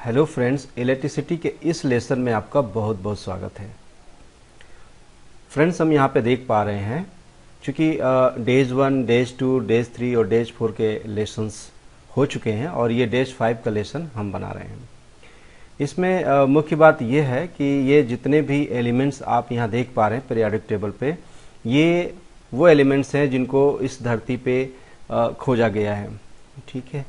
Hello friends, electricity के इस lesson में आपका बहुत बहुत स्वागत है। फ्रेंड्स, हम यहाँ पे देख पा रहे हैं चूँकि डेज 1, डेज 2, डेज 3 और डेज 4 के लेसन्स हो चुके हैं और ये डेज 5 का लेसन हम बना रहे हैं। इसमें मुख्य बात ये है कि ये जितने भी एलिमेंट्स आप यहाँ देख पा रहे हैं पीरियोडिक टेबल पे, ये वो एलिमेंट्स हैं जिनको इस धरती पे खोजा गया है। ठीक है,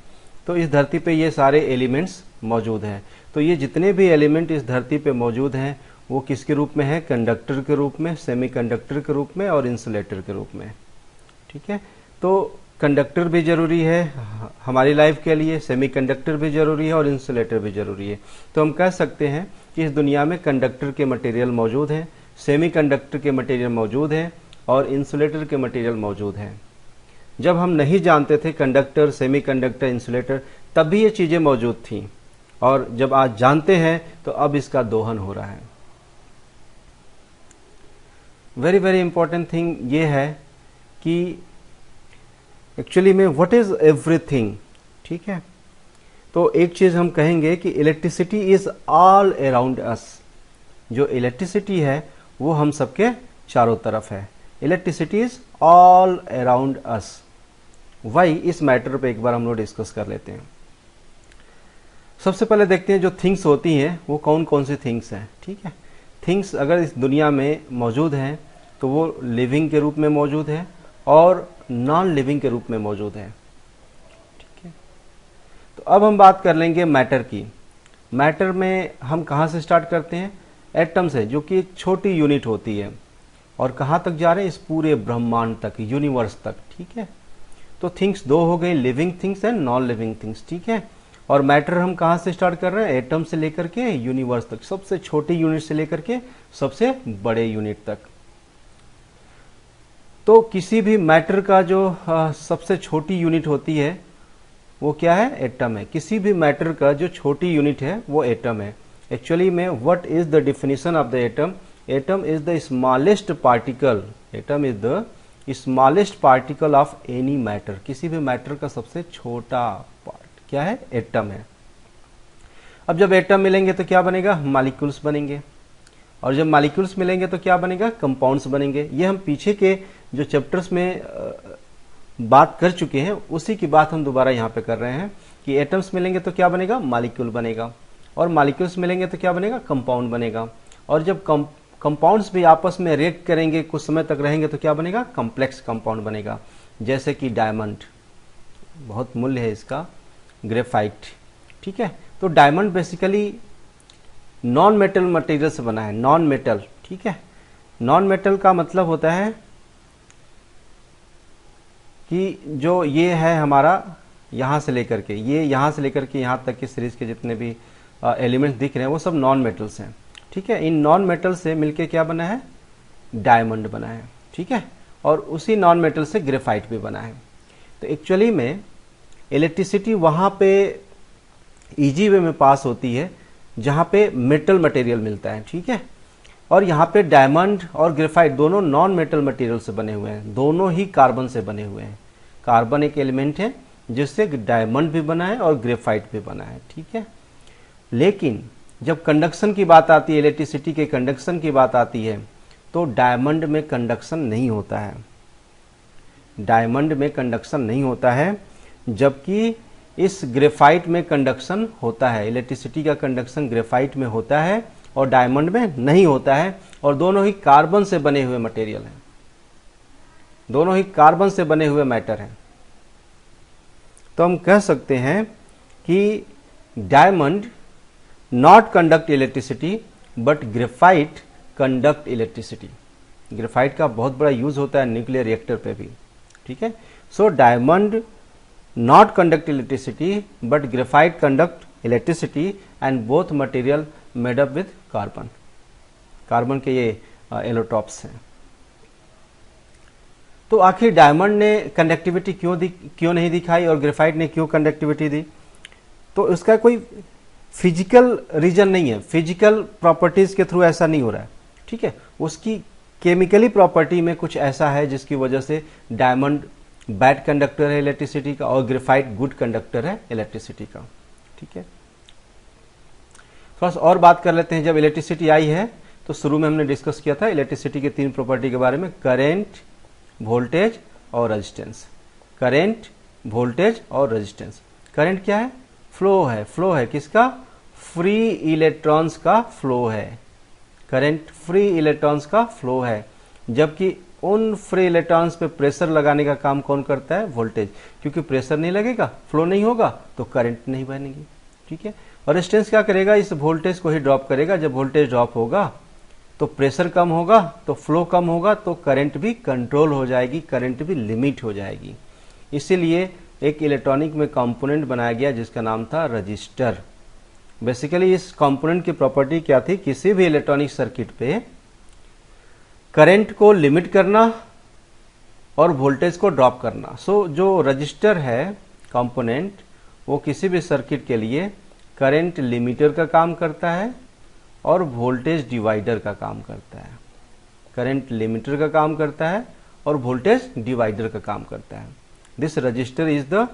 तो इस धरती पे ये सारे एलिमेंट्स मौजूद हैं। तो ये जितने भी एलिमेंट इस धरती पे मौजूद हैं वो किसके रूप में है? कंडक्टर के रूप में, सेमीकंडक्टर के रूप में और इंसुलेटर के रूप में। ठीक है, तो कंडक्टर भी जरूरी है हमारी लाइफ के लिए, सेमीकंडक्टर भी जरूरी है और इंसुलेटर भी जरूरी है। तो हम कह सकते हैं कि इस दुनिया में कंडक्टर के मटेरियल मौजूद हैं, सेमीकंडक्टर के मटेरियल मौजूद हैं और इंसुलेटर के मटेरियल मौजूद हैं। जब हम नहीं जानते थे कंडक्टर, सेमीकंडक्टर, इंसुलेटर, तब भी ये चीजें मौजूद थीं और जब आज जानते हैं तो अब इसका दोहन हो रहा है। वेरी वेरी इंपॉर्टेंट थिंग ये है कि एक्चुअली में व्हाट इज एवरीथिंग। ठीक है, तो एक चीज हम कहेंगे कि electricity is all around us. जो इलेक्ट्रिसिटी है वो हम सबके चारों तरफ है। Electricity is all around us. Why, इस मैटर पे एक बार हम लोग डिस्कस कर लेते हैं। सबसे पहले देखते हैं जो थिंग्स होती हैं वो कौन कौन सी थिंग्स हैं। ठीक है, थिंग्स अगर इस दुनिया में मौजूद हैं तो वो लिविंग के रूप में मौजूद है और नॉन लिविंग के रूप में मौजूद है। ठीक है, तो अब हम बात कर लेंगे मैटर की। मैटर में हम कहाँ से स्टार्ट करते हैं? एटम से, जो कि एक छोटी यूनिट होती है। और कहाँ तक जा रहे हैं? इस पूरे ब्रह्मांड तक, यूनिवर्स तक। ठीक है, तो थिंग्स दो हो गई, living things and non living things. ठीक है, और मैटर हम कहाँ से स्टार्ट कर रहे हैं? एटम से लेकर के यूनिवर्स तक, सबसे छोटी यूनिट से लेकर के सबसे बड़े यूनिट तक। तो किसी भी मैटर का जो सबसे छोटी यूनिट होती है वो क्या है? एटम है। किसी भी मैटर का जो छोटी यूनिट है वो एटम है। एक्चुअली में what is the definition of the atom? Atom is the smallest particle. Atom is the smallest particle of any matter. किसी भी मैटर का सबसे छोटा पार्ट क्या है? एटम है। अब जब एटम मिलेंगे तो क्या बनेगा? मॉलिक्यूल्स बनेंगे। और जब मॉलिक्यूल्स मिलेंगे तो क्या बनेगा? कंपाउंड्स बनेंगे। ये हम पीछे के जो चैप्टर्स में बात कर चुके हैं उसी की बात हम दोबारा यहाँ पे कर रहे हैं कि एटम्स मिलेंगे तो क्या बनेगा? मॉलिक्यूल बनेगा। और मॉलिक्यूल्स मिलेंगे तो क्या बनेगा? कंपाउंड बनेगा। और जब कंपाउंड्स भी आपस में रिएक्ट करेंगे, कुछ समय तक रहेंगे तो क्या बनेगा? कॉम्प्लेक्स कंपाउंड बनेगा। जैसे कि डायमंड, बहुत मूल्य है इसका, ग्रेफाइट। ठीक है, तो diamond basically non metal material से बना है। Non metal. ठीक है, नॉन मेटल का मतलब होता है कि जो ये है हमारा यहां से लेकर के, ये यहां से लेकर के यहां तक की सीरीज के जितने भी एलिमेंट्स दिख रहे हैं वो सब नॉन मेटल्स हैं। ठीक है, इन नॉन मेटल से मिलके क्या बना है? डायमंड बना है। ठीक है, और उसी नॉन मेटल से ग्रेफाइट भी बना है। तो एक्चुअली में इलेक्ट्रिसिटी वहां पे इजी वे में पास होती है जहां पे मेटल मटेरियल मिलता है। ठीक है, और यहाँ पे डायमंड और ग्रेफाइट दोनों नॉन मेटल मटेरियल से बने हुए हैं। दोनों ही कार्बन से बने हुए हैं। कार्बन एक एलिमेंट है जिससे डायमंड भी बना है और ग्रेफाइट भी बना है। ठीक है, लेकिन जब कंडक्शन की बात आती है, इलेक्ट्रिसिटी के कंडक्शन की बात आती है, तो डायमंड में कंडक्शन नहीं होता है। डायमंड में कंडक्शन नहीं होता है, जबकि इस ग्रेफाइट में कंडक्शन होता है। इलेक्ट्रिसिटी का कंडक्शन ग्रेफाइट में होता है और डायमंड में नहीं होता है। और दोनों ही कार्बन से बने हुए मटेरियल हैं। दोनों ही कार्बन से बने हुए मैटर हैं। तो हम कह सकते हैं कि diamond not conduct electricity but graphite conduct electricity. Graphite का बहुत बड़ा यूज होता है न्यूक्लियर रिएक्टर पे भी। ठीक है, so diamond not conduct electricity but graphite conduct electricity and both material made up with carbon. Carbon के ये एलोटॉप्स हैं। तो आखिर डायमंड ने कंडक्टिविटी क्यों नहीं दिखाई और ग्रेफाइट ने क्यों कंडक्टिविटी दी? तो उसका कोई फिजिकल रीजन नहीं है। फिजिकल प्रॉपर्टीज के थ्रू ऐसा नहीं हो रहा है। ठीक है, उसकी केमिकली प्रॉपर्टी में कुछ ऐसा है जिसकी वजह से डायमंड बैड कंडक्टर है इलेक्ट्रिसिटी का और ग्रेफाइट गुड कंडक्टर है इलेक्ट्रिसिटी का। ठीक है, थोड़ा सा और बात कर लेते हैं। जब इलेक्ट्रिसिटी आई है तो शुरू में हमने डिस्कस किया था इलेक्ट्रिसिटी के 3 प्रॉपर्टी के बारे में, करेंट, वोल्टेज और रेजिस्टेंस। करेंट, वोल्टेज और रेजिस्टेंस। करंट क्या है? फ्लो है। फ्लो है किसका? फ्री इलेक्ट्रॉन्स का फ्लो है। करंट फ्री इलेक्ट्रॉन्स का फ्लो है, जबकि उन फ्री इलेक्ट्रॉन्स पे प्रेशर लगाने का काम कौन करता है? वोल्टेज। क्योंकि प्रेशर नहीं लगेगा, फ्लो नहीं होगा तो करंट नहीं बनेगी। ठीक है। और रेजिस्टेंस क्या करेगा? इस वोल्टेज को ही ड्रॉप करेगा। जब वोल्टेज ड्रॉप होगा तो प्रेशर कम होगा, तो फ्लो कम होगा, तो करंट भी कंट्रोल हो जाएगी, करंट भी लिमिट हो जाएगी। इसीलिए एक इलेक्ट्रॉनिक में कंपोनेंट बनाया गया जिसका नाम था रजिस्टर। बेसिकली इस कंपोनेंट की प्रॉपर्टी क्या थी? किसी भी इलेक्ट्रॉनिक सर्किट पे करंट को लिमिट करना और वोल्टेज को ड्रॉप करना। सो जो रजिस्टर है कंपोनेंट, वो किसी भी सर्किट के लिए करंट लिमिटर का काम करता है और वोल्टेज डिवाइडर का काम करता है। करंट लिमिटर का काम करता है और वोल्टेज डिवाइडर का काम करता है। This register is the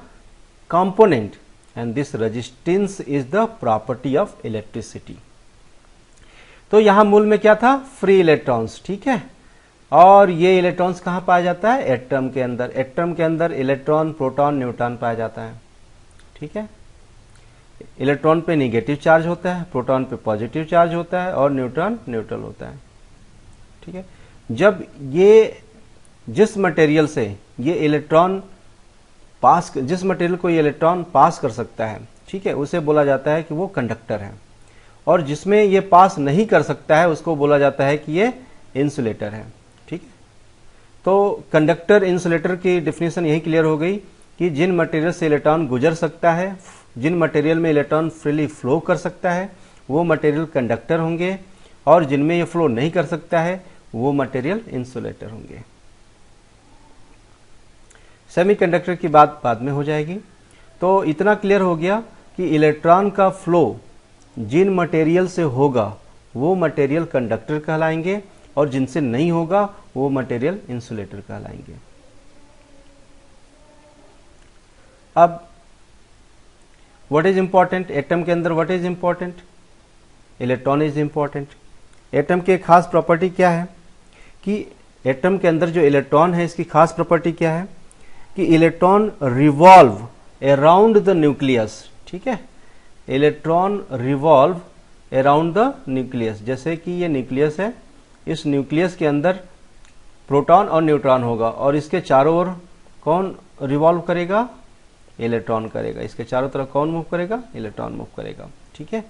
component and this resistance is the property of electricity. तो यहां मूल में क्या था? Free electrons. ठीक है। और ये इलेक्ट्रॉन्स कहां पाया जाता है? एटम के अंदर। एटम के अंदर इलेक्ट्रॉन, प्रोटॉन, न्यूट्रॉन पाया जाता है। ठीक है। इलेक्ट्रॉन पे निगेटिव चार्ज होता है, प्रोटॉन पे पॉजिटिव चार्ज होता है और न्यूट्रॉन न्यूट्रल होता है। ठीक है। जब ये जिस मटेरियल से ये इलेक्ट्रॉन पास, जिस मटेरियल को ये इलेक्ट्रॉन पास कर सकता है, ठीक है, उसे बोला जाता है कि वो कंडक्टर है। और जिसमें ये पास नहीं कर सकता है उसको बोला जाता है कि ये इंसुलेटर है। ठीक है। तो कंडक्टर, इंसुलेटर की डेफिनेशन यही क्लियर हो गई कि जिन मटेरियल से इलेक्ट्रॉन गुजर सकता है, जिन मटेरियल में इलेक्ट्रॉन फ्रीली फ्लो कर सकता है, वो मटेरियल कंडक्टर होंगे, और जिनमें ये फ्लो नहीं कर सकता है वो मटेरियल इंसुलेटर होंगे। सेमीकंडक्टर की बात बाद में हो जाएगी। तो इतना क्लियर हो गया कि इलेक्ट्रॉन का फ्लो जिन मटेरियल से होगा वो मटेरियल कंडक्टर कहलाएंगे, और जिनसे नहीं होगा वो मटेरियल इंसुलेटर कहलाएंगे। अब व्हाट इज इंपॉर्टेंट? एटम के अंदर what is important? Electron is important. Atom की खास प्रॉपर्टी क्या है कि एटम के अंदर जो इलेक्ट्रॉन है, इसकी खास प्रॉपर्टी क्या है कि electron revolve around the nucleus. ठीक है। Electron revolve around the nucleus. जैसे कि ये न्यूक्लियस है, इस न्यूक्लियस के अंदर प्रोटॉन और न्यूट्रॉन होगा, और इसके चारों ओर कौन रिवॉल्व करेगा? इलेक्ट्रॉन करेगा। इसके चारों तरफ कौन मूव करेगा? इलेक्ट्रॉन मूव करेगा। ठीक है।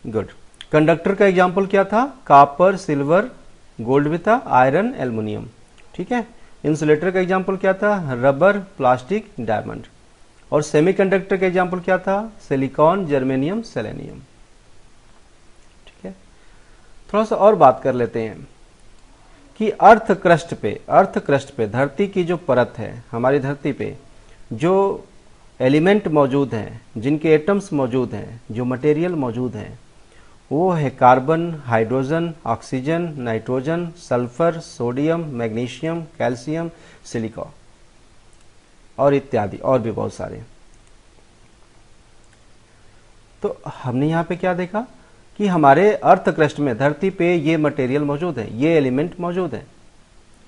गुड। कंडक्टर का एग्जांपल क्या था? कॉपर, सिल्वर, गोल्ड भी था, आयरन, एल्युमिनियम। ठीक है। इंसुलेटर का एग्जांपल क्या था? Rubber, plastic, diamond. और सेमीकंडक्टर का एग्जांपल क्या था? Silicon, germanium, selenium. ठीक है। थोड़ा सा और बात कर लेते हैं कि अर्थ क्रस्ट पे धरती की जो परत है, हमारी धरती पे जो एलिमेंट मौजूद हैं, जिनके एटम्स मौजूद हैं, जो मटेरियल मौजूद हैं, वो है carbon, hydrogen, oxygen, nitrogen, sulphur, sodium, magnesium, calcium, silicon और इत्यादि, और भी बहुत सारे। तो हमने यहाँ पे क्या देखा कि हमारे अर्थ क्रस्ट में, धरती पे ये मटेरियल मौजूद है, ये एलिमेंट मौजूद है।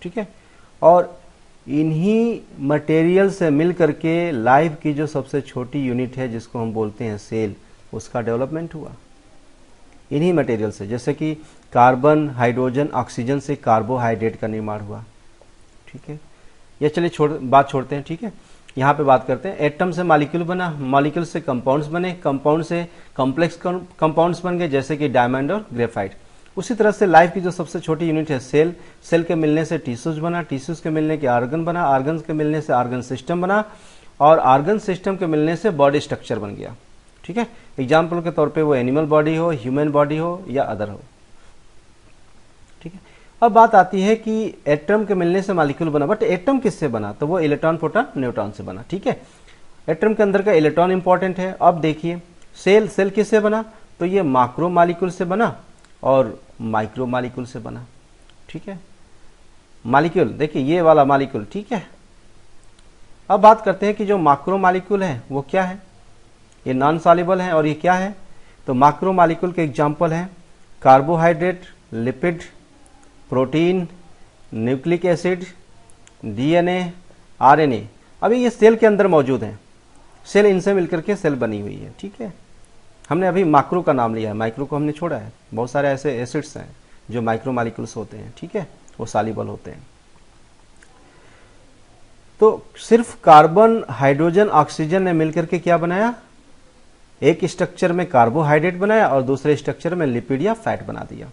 ठीक है। और इन्हीं मटेरियल से मिल करके लाइफ की जो सबसे छोटी यूनिट है, जिसको हम बोलते हैं सेल, उसका डेवलपमेंट हुआ इन्हीं मटेरियल से। जैसे कि कार्बन, हाइड्रोजन, ऑक्सीजन से कार्बोहाइड्रेट का निर्माण हुआ। ठीक है। ये चलिए बात छोड़ते हैं। ठीक है। यहाँ पे बात करते हैं, एटम से मॉलिक्यूल बना, मॉलिक्यूल से कंपाउंड्स बने, कंपाउंड से कॉम्प्लेक्स कंपाउंड्स बन गए, जैसे कि डायमंड और ग्रेफाइट। उसी तरह से लाइफ की जो सबसे छोटी यूनिट है सेल, सेल के मिलने से टिश्यूज बना, टिश्यूज के मिलने के ऑर्गन बना, ऑर्गन के मिलने से ऑर्गन सिस्टम बना, और ऑर्गन सिस्टम के मिलने से बॉडी स्ट्रक्चर बन गया। ठीक है। एग्जाम्पल के तौर पे वो एनिमल बॉडी हो, ह्यूमन बॉडी हो या अदर हो। ठीक है। अब बात आती है कि एटम के मिलने से मॉलिक्यूल बना, बट एटम किससे बना? तो वो इलेक्ट्रॉन, प्रोटॉन, न्यूट्रॉन से बना। ठीक है। एटम के अंदर का इलेक्ट्रॉन इंपॉर्टेंट है। अब देखिए सेल किससे बना? तो ये मैक्रो मॉलिक्यूल से बना और माइक्रो मॉलिक्यूल से बना। ठीक है। मॉलिक्यूल देखिए, ये वाला मॉलिक्यूल। ठीक है। अब बात करते हैं कि जो मैक्रो मॉलिक्यूल है वो क्या है? ये नॉन सॉल्युबल है, और ये क्या है? तो मैक्रो मॉलिक्यूल के एग्जाम्पल हैं carbohydrate, lipid, protein, nucleic acid, DNA, RNA. अभी ये सेल के अंदर मौजूद हैं, सेल इनसे मिलकर के सेल बनी हुई है। ठीक है, हमने अभी मैक्रो का नाम लिया है, माइक्रो को हमने छोड़ा है। बहुत सारे ऐसे एसिड्स हैं जो माइक्रो मॉलिक्यूल्स होते हैं, ठीक है, वो सॉल्युबल होते हैं। तो सिर्फ कार्बन, हाइड्रोजन, ऑक्सीजन ने मिलकर के क्या बनाया, एक स्ट्रक्चर में कार्बोहाइड्रेट बनाया और दूसरे स्ट्रक्चर में लिपिड या फैट बना दिया।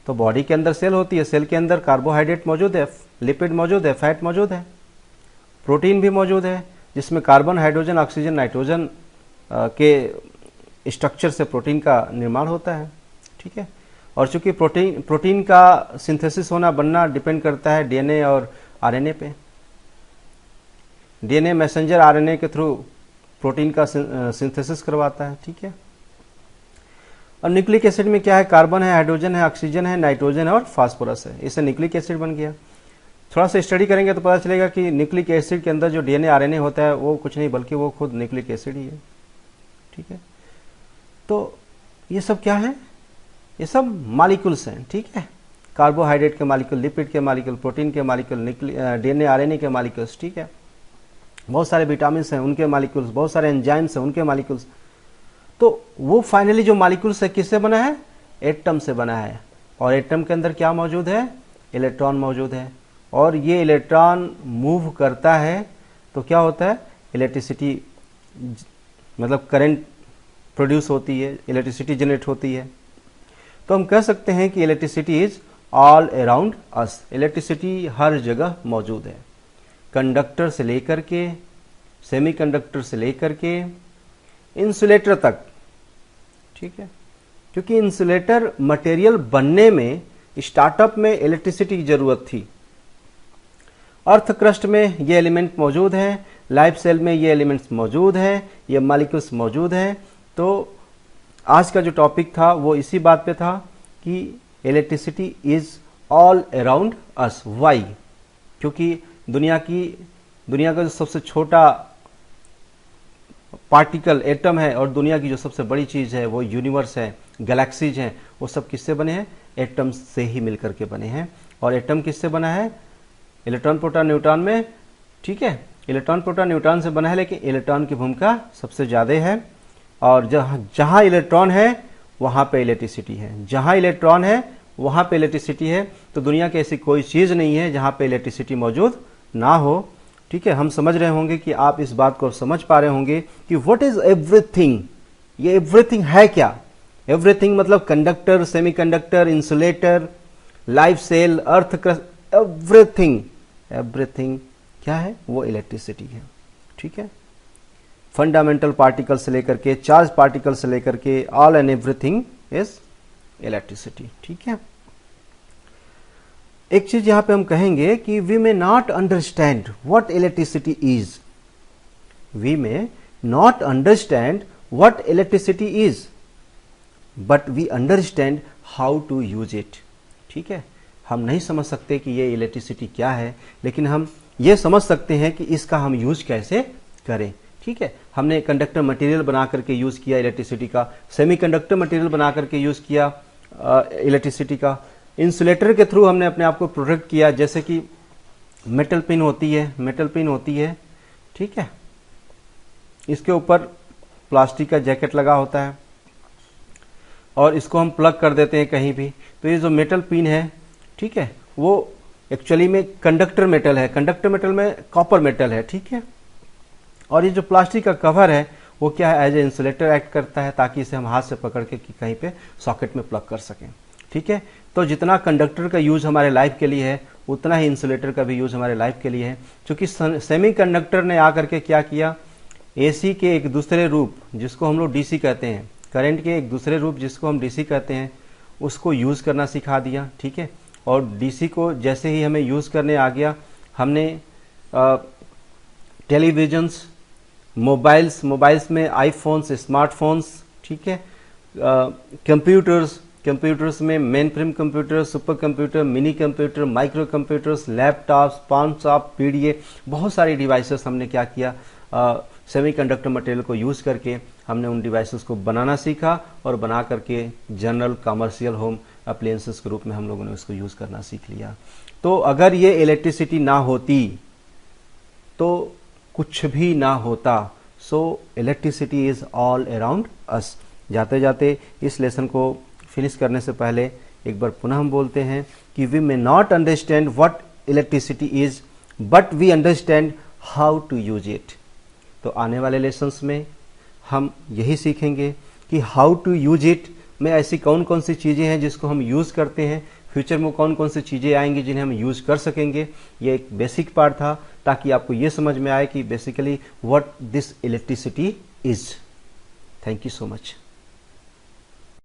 तो बॉडी के अंदर सेल होती है, सेल के अंदर कार्बोहाइड्रेट मौजूद है, लिपिड मौजूद है, फैट मौजूद है, प्रोटीन भी मौजूद है, जिसमें कार्बन, हाइड्रोजन, ऑक्सीजन, नाइट्रोजन के स्ट्रक्चर से प्रोटीन का निर्माण होता है। ठीक है, और चूंकि प्रोटीन का सिंथेसिस होना, बनना डिपेंड करता है डीएनए और आरएनए पे। डीएनए मैसेंजर आरएनए के थ्रू प्रोटीन का सिंथेसिस करवाता है। ठीक है, और न्यूक्लिक एसिड में क्या है, कार्बन है, हाइड्रोजन है, ऑक्सीजन है, नाइट्रोजन है और फास्फोरस है, इससे न्यूक्लिक एसिड बन गया। थोड़ा सा स्टडी करेंगे तो पता चलेगा कि न्यूक्लिक एसिड के अंदर जो डीएनए आरएनए होता है वो कुछ नहीं बल्कि वो खुद न्यूक्लिक एसिड ही है। ठीक है, तो ये सब क्या है, ये सब मॉलिक्यूल्स हैं। ठीक है, कार्बोहाइड्रेट के मॉलिक्यूल, लिपिड के मॉलिक्यूल, प्रोटीन के मॉलिक्यूल, डीएनए आरएनए के मॉलिक्यूल्स। ठीक है, बहुत सारे विटामिन हैं उनके मॉलिक्यूल्स, बहुत सारे एंजाइम्स हैं उनके मॉलिक्यूल्स। तो वो फाइनली जो मॉलिक्यूल्स है किससे बना है, एटम से बना है। और एटम के अंदर क्या मौजूद है, इलेक्ट्रॉन मौजूद है, और ये इलेक्ट्रॉन मूव करता है तो क्या होता है, इलेक्ट्रिसिटी, मतलब करंट प्रोड्यूस होती है, इलेक्ट्रिसिटी जनरेट होती है। तो हम कह सकते हैं कि electricity is all around us, electricity हर जगह मौजूद है, कंडक्टर से लेकर के, सेमीकंडक्टर से लेकर के इंसुलेटर तक। ठीक है, क्योंकि इंसुलेटर मटेरियल बनने में, स्टार्टअप में इलेक्ट्रिसिटी की जरूरत थी। अर्थ क्रस्ट में ये एलिमेंट मौजूद हैं, लाइफ सेल में ये एलिमेंट्स मौजूद हैं, ये मॉलिक्यूल्स मौजूद हैं। तो आज का जो टॉपिक था वो इसी बात पे था कि electricity is all around us. Why? क्योंकि दुनिया का जो सबसे छोटा पार्टिकल एटम है और दुनिया की जो सबसे बड़ी चीज है वो यूनिवर्स है, गैलेक्सीज हैं, वो सब किससे बने हैं, एटम से ही मिलकर के बने हैं। और एटम किससे बना है, इलेक्ट्रॉन, प्रोटॉन, न्यूट्रॉन में। ठीक है, इलेक्ट्रॉन, प्रोटॉन, न्यूट्रॉन से बना है, लेकिन इलेक्ट्रॉन की भूमिका सबसे ज्यादा है। और जहां इलेक्ट्रॉन है वहां पे इलेक्ट्रिसिटी है, जहां इलेक्ट्रॉन है वहां पे इलेक्ट्रिसिटी है। तो दुनिया की ऐसी कोई चीज नहीं है जहां पे इलेक्ट्रिसिटी मौजूद ना हो। ठीक है, हम समझ रहे होंगे कि आप इस बात को समझ पा रहे होंगे कि व्हाट इज एवरीथिंग, ये एवरीथिंग है क्या। एवरीथिंग मतलब conductor, semiconductor, insulator, life cell, earth crust, everything. Everything क्या है, वो इलेक्ट्रिसिटी है। ठीक है, फंडामेंटल पार्टिकल से लेकर के, चार्ज पार्टिकल से लेकर के, all and everything is electricity. ठीक है, एक चीज यहां पे हम कहेंगे कि we may not understand what electricity is, we may not understand what electricity is, but we understand how to use it. ठीक है, हम नहीं समझ सकते कि ये इलेक्ट्रिसिटी क्या है, लेकिन हम ये समझ सकते हैं कि इसका हम यूज कैसे करें। ठीक है, हमने कंडक्टर मटेरियल बना करके यूज किया इलेक्ट्रिसिटी का, सेमीकंडक्टर मटेरियल बना करके यूज किया इलेक्ट्रिसिटी का, इंसुलेटर के थ्रू हमने अपने आप को प्रोटेक्ट किया, जैसे कि मेटल पिन होती है। ठीक है, इसके ऊपर प्लास्टिक का जैकेट लगा होता है और इसको हम प्लग कर देते हैं कहीं भी, तो ये जो मेटल पिन है, ठीक है, वो एक्चुअली में कंडक्टर मेटल है, कंडक्टर मेटल में कॉपर मेटल है। ठीक है, और ये जो प्लास्टिक का कवर है वो क्या है, एज ए इंसुलेटर एक्ट करता है, ताकि इसे हम हाथ से पकड़ के कहीं पे सॉकेट में प्लग कर सकें। ठीक है, तो जितना कंडक्टर का यूज हमारे लाइफ के लिए है उतना ही इंसुलेटर का भी यूज हमारे लाइफ के लिए है। क्योंकि सेमीकंडक्टर ने आकर के क्या किया, एसी के एक दूसरे रूप जिसको हम लोग डीसी कहते हैं, करंट के एक दूसरे रूप जिसको हम डीसी कहते हैं, उसको यूज करना सिखा दिया। ठीक है, और डीसी को जैसे ही हमें यूज करने आ गया, हमने टेलीविजन्स, मोबाइल्स में आईफोन्स, स्मार्टफोन्स, ठीक है, कंप्यूटर्स में main frame computer, super computer, mini computer, micro computers, laptops, PDA, बहुत सारी डिवाइसेस हमने क्या किया, सेमीकंडक्टर मटेरियल को यूज करके हमने उन डिवाइसेस को बनाना सीखा और बना करके जनरल कमर्शियल होम अप्लायंसेस के रूप में हम लोगों ने उसको यूज़ करना सीख लिया। तो अगर ये इलेक्ट्रिसिटी ना होती तो कुछ भी ना होता। So electricity is all around us. जाते जाते इस लेसन को फिनिश करने से पहले एक बार पुनः हम बोलते हैं कि we may not understand what electricity is but we understand how to use it. तो आने वाले लेसन्स में हम यही सीखेंगे कि हाउ टू यूज इट में ऐसी कौन कौन सी चीज़ें हैं जिसको हम यूज़ करते हैं, फ्यूचर में कौन कौन सी चीज़ें आएंगी जिन्हें हम यूज़ कर सकेंगे। ये एक बेसिक पार्ट था ताकि आपको ये समझ में आए कि basically what this electricity is. Thank you so much.